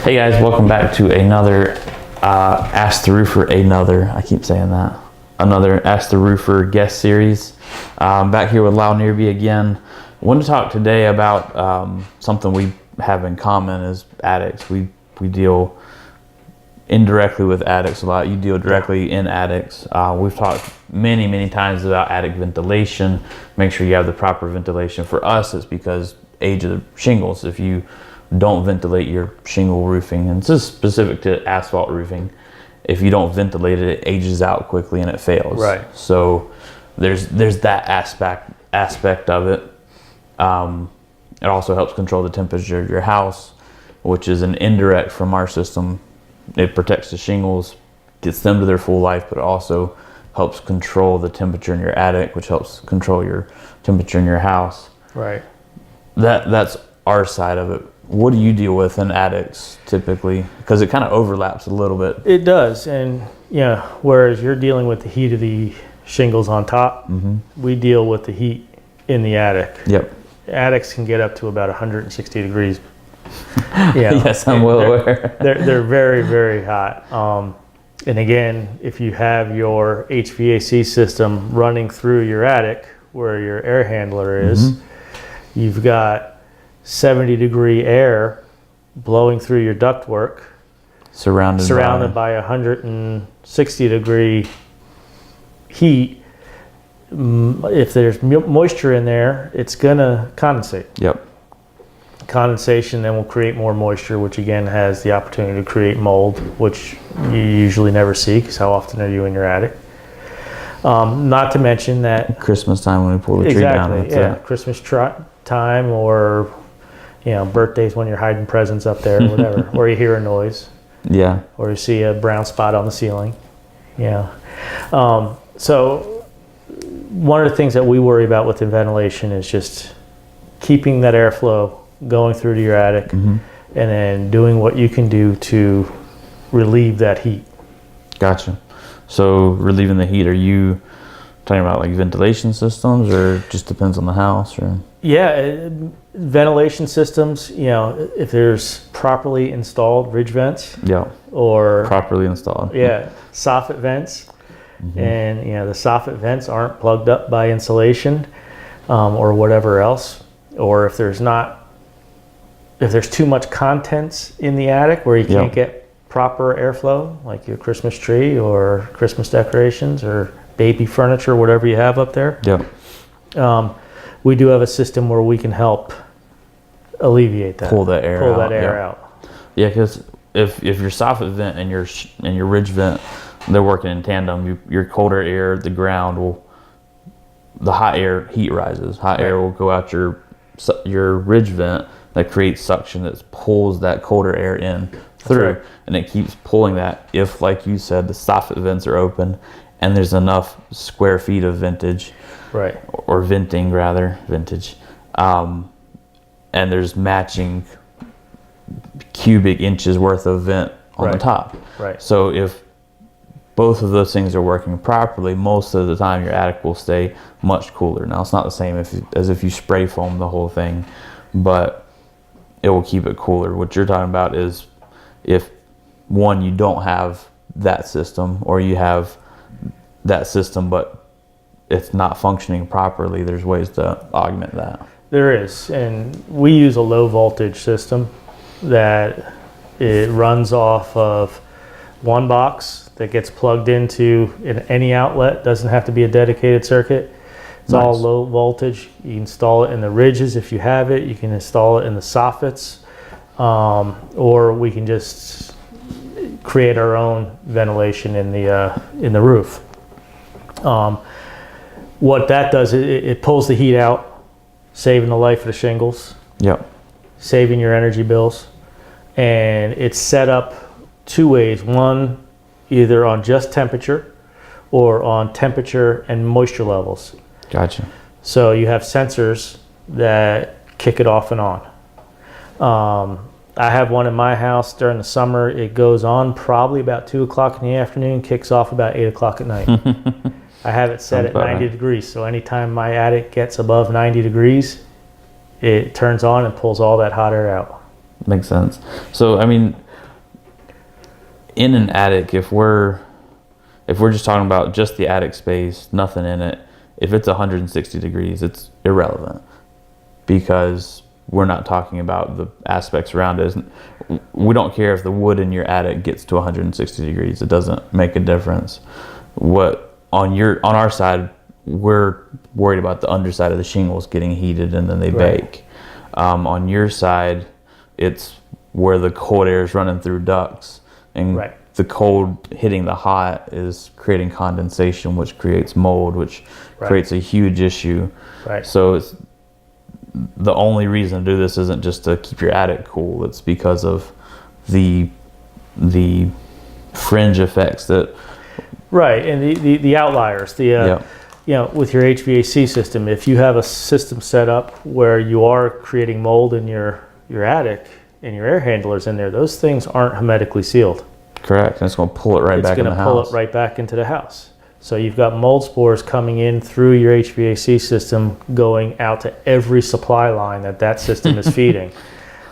Hey guys, welcome back to another Ask the Roofer, I keep saying that. Another Ask the Roofer guest series. Back here with Lyle Nearby again. I want to talk today about something we have in common as addicts. We deal indirectly with addicts a lot. You deal directly in addicts. We've talked many times about attic ventilation. Make sure you have the proper ventilation. For us, it's because age of the shingles. If you don't ventilate your shingle roofing, and this is specific to asphalt roofing, if you don't ventilate it, it ages out quickly and it fails. Right. So there's that aspect of it. It also helps control the temperature of your house, which is an indirect from our system. It protects the shingles, gets them to their full life, but it also helps control the temperature in your attic, which helps control your temperature in your house. Right. That's our side of it. What do you deal with in attics typically? Because it kind of overlaps a little bit. It does, and whereas you're dealing with the heat of the shingles on top, we deal with the heat in the attic. Yep. Attics can get up to about 160 degrees. Yes, I'm well aware. They're very hot. And again, if you have your HVAC system running through your attic where your air handler is, you've got 70-degree air blowing through your ductwork, surrounded by 160-degree heat. If there's moisture in there, it's gonna condensate. Yep. Condensation then will create more moisture, which again has the opportunity to create mold, which you usually never see because how often are you in your attic? Not to mention that Christmas time when we pull the tree down. Exactly. Christmas time, or birthdays when you're hiding presents up there, or whatever, or you hear a noise. Yeah. Or you see a brown spot on the ceiling. So one of the things that we worry about with the ventilation is just keeping that airflow going through to your attic, and then doing what you can do to relieve that heat. Gotcha. So relieving the heat, are you talking about like ventilation systems, or just depends on the house? Or ventilation systems, if there's properly installed ridge vents, or properly installed, soffit vents, and the soffit vents aren't plugged up by insulation, or whatever else, or if there's too much contents in the attic where you can't get proper airflow, like your Christmas tree or Christmas decorations or baby furniture, whatever you have up there. We do have a system where we can help alleviate that. Pull that air out. Yeah, because if your soffit vent and your ridge vent, they're working in tandem. Your colder air, the ground the hot air, heat rises. Hot air will go out your ridge vent that creates suction that pulls that colder air in through, and it keeps pulling that. If, like you said, the soffit vents are open and there's enough square feet of vintage, or venting rather, vintage, and there's matching cubic inches worth of vent on the top. So if both of those things are working properly, most of the time your attic will stay much cooler. Now, it's not the same as if you spray foam the whole thing, but it will keep it cooler. What you're talking about is if, one, you don't have that system, or you have that system but it's not functioning properly, there's ways to augment that. There is, and we use a low voltage system that it runs off of one box that gets plugged into any outlet. Doesn't have to be a dedicated circuit. It's all low voltage. You can install it in the ridges if you have it. You can install it in the soffits, or we can just create our own ventilation in the roof. What that does, it pulls the heat out, saving the life of the shingles. Saving your energy bills, and it's set up two ways. One, either on just temperature, or on temperature and moisture levels. Gotcha. So you have sensors that kick it off and on. I have one in my house during the summer. It goes on probably about 2 o'clock in the afternoon, kicks off about 8 o'clock at night. I have it set at 90 degrees. So anytime my attic gets above 90 degrees, it turns on and pulls all that hot air out. Makes sense. So, I mean, in an attic, if we're just talking about just the attic space, nothing in it, if it's 160 degrees, it's irrelevant, because we're not talking about the aspects around it. We don't care if the wood in your attic gets to 160 degrees. It doesn't make a difference. What on our side, we're worried about the underside of the shingles getting heated and then they bake. On your side, it's where the cold air is running through ducts, and the cold hitting the hot is creating condensation, which creates mold, which creates a huge issue. So it's the only reason to do this isn't just to keep your attic cool. It's because of the fringe effects that and the outliers. You know, with your HVAC system, if you have a system set up where you are creating mold in your attic and your air handlers in there, those things aren't hermetically sealed. Correct, and it's going to pull it back in the house. It's going to pull it right back into the house. So you've got mold spores coming in through your HVAC system, going out to every supply line that system is feeding.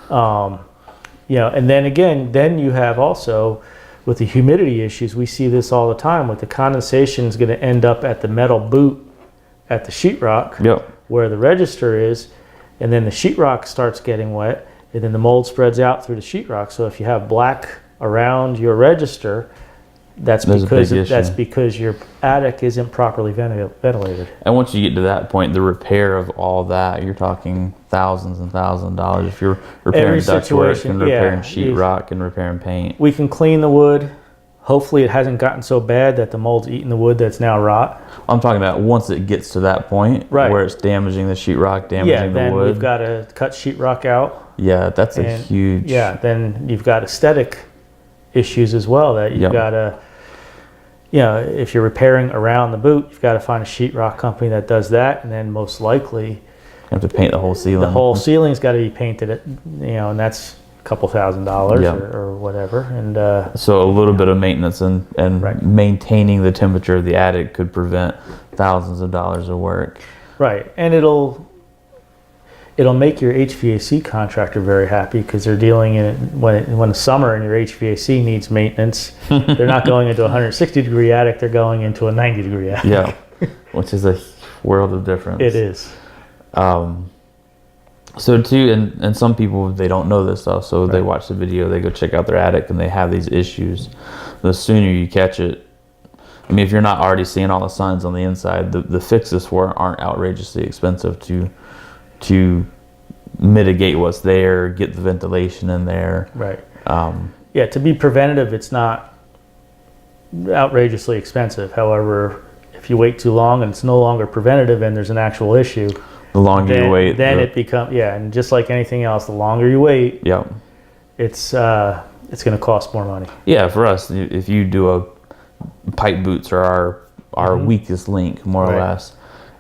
You know, and then again, you have also, with the humidity issues, we see this all the time. With the condensation is going to end up at the metal boot at the sheetrock, where the register is, and then the sheetrock starts getting wet, and then the mold spreads out through the sheetrock. So if you have black around your register, that's because your attic isn't properly ventilated. And once you get to that point, the repair of all that, you're talking thousands and thousands of dollars. If you're repairing ductwork and repairing sheetrock and repairing paint. We can clean the wood. Hopefully it hasn't gotten so bad that the mold's eating the wood that's now rot. I'm talking about once it gets to that point where it's damaging the sheetrock, damaging the wood. Then we've got to cut sheetrock out. That's a huge... then you've got aesthetic issues as well that you've got to... You know, if you're repairing around the boot, you've got to find a sheetrock company that does that, and then most likely you have to paint the whole ceiling. The whole ceiling's got to be painted, you know, and that's a couple $1,000s or whatever. And so a little bit of maintenance and maintaining the temperature of the attic could prevent thousands of dollars of work. And it'll make your HVAC contractor very happy, because they're dealing in it when the summer and your HVAC needs maintenance. They're not going into a 160 degree attic, they're going into a 90 degree attic. Which is a world of difference. It is. So too, and some people, they don't know this stuff, so they watch the video, they go check out their attic, and they have these issues. The sooner you catch it, I mean, if you're not already seeing all the signs on the inside, the fixes for it aren't outrageously expensive to mitigate what's there, get the ventilation in there. To be preventative, it's not outrageously expensive. However, if you wait too long and it's no longer preventative and there's an actual issue, the longer you wait, then it becomes and just like anything else, the longer you wait, it's going to cost more money. For us, if you do a pipe boots are our weakest link, more or less.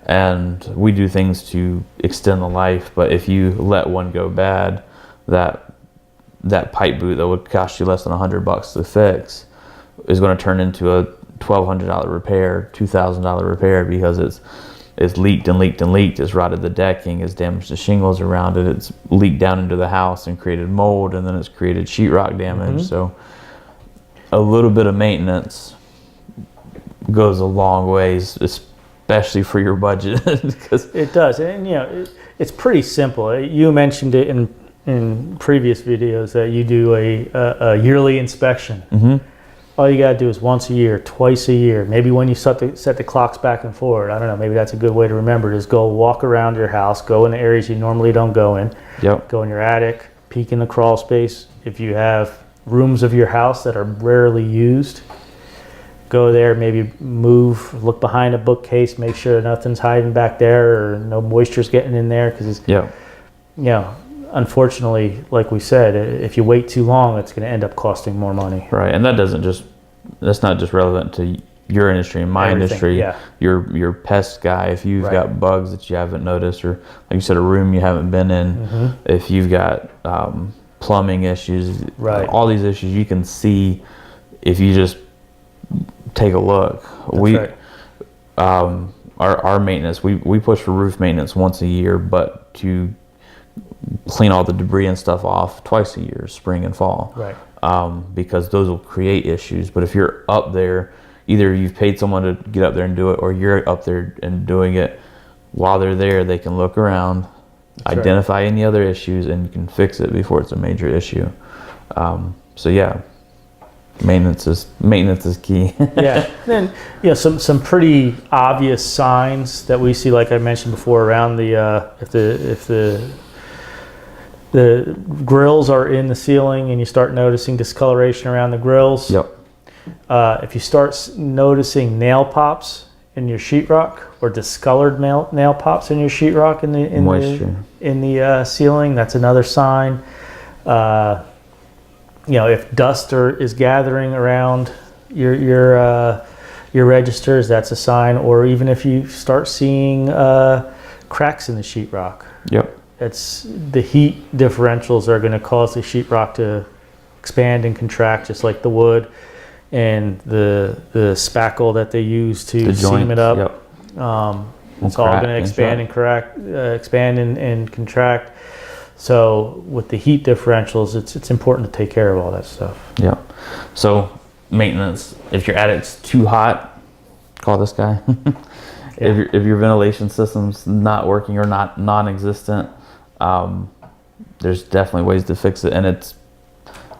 And we do things to extend the life, but if you let one go bad, that pipe boot that would cost you less than $100 to fix is going to turn into a $1,200 repair, $2,000 repair, because it's leaked and leaked and leaked. It's rotted the decking, it's damaged the shingles around it, it's leaked down into the house and created mold, and then it's created sheetrock damage. So a little bit of maintenance goes a long ways, especially for your budget. It does, and you know, it's pretty simple. You mentioned it in previous videos that you do a yearly inspection. All you gotta do is once a year, twice a year, maybe when you set the clocks back and forward. I don't know, maybe that's a good way to remember it, is go walk around your house, go in the areas you normally don't go in. Go in your attic, peek in the crawl space. If you have rooms of your house that are rarely used, go there, maybe move, look behind a bookcase, make sure nothing's hiding back there or no moisture's getting in there, because you know, unfortunately, like we said, if you wait too long, it's going to end up costing more money. And that's not just relevant to your industry and my industry. Your pest guy, if you've got bugs that you haven't noticed, or like you said, a room you haven't been in, if you've got plumbing issues, all these issues you can see if you just take a look. Our maintenance, we push for roof maintenance once a year, but to clean all the debris and stuff off twice a year, spring and fall. because those will create issues. But if you're up there, either you've paid someone to get up there and do it, or you're up there and doing it. While they're there, they can look around, identify any other issues, and you can fix it before it's a major issue. So yeah, maintenance is key. Yeah. Then some pretty obvious signs that we see, like I mentioned before, around the if the grills are in the ceiling and you start noticing discoloration around the grills. Yep. If you start noticing nail pops in your sheetrock, or discolored nail pops in your sheetrock in the ceiling, that's another sign. If dust is gathering around your registers, that's a sign. Or even if you start seeing cracks in the sheetrock. Yep. It's the heat differentials are going to cause the sheetrock to expand and contract, just like the wood and the spackle that they use to seam it up. Yep. It's all going to expand and contract. So with the heat differentials, it's important to take care of all that stuff. Yeah. So maintenance, if your attic's too hot, call this guy. If your ventilation system's not working or non-existent, there's definitely ways to fix it, and it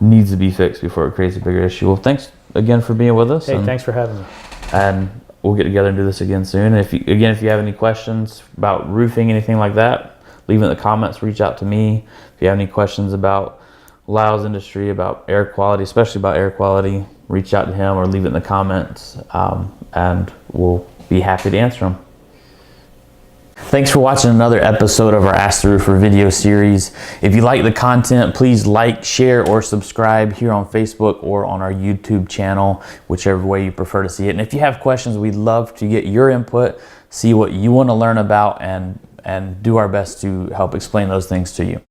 needs to be fixed before it creates a bigger issue. Well, thanks again for being with us. Hey, thanks for having me. And we'll get together and do this again soon. And if you have any questions about roofing, anything like that, leave it in the comments, reach out to me. If you have any questions about Lyle's industry, about air quality, especially about air quality, reach out to him or leave it in the comments, and we'll be happy to answer them. Thanks for watching another episode of our Ask the Roofer video series. If you like the content, please like, share, or subscribe here on Facebook or on our YouTube channel, whichever way you prefer to see it. And if you have questions, we'd love to get your input, see what you want to learn about, and do our best to help explain those things to you.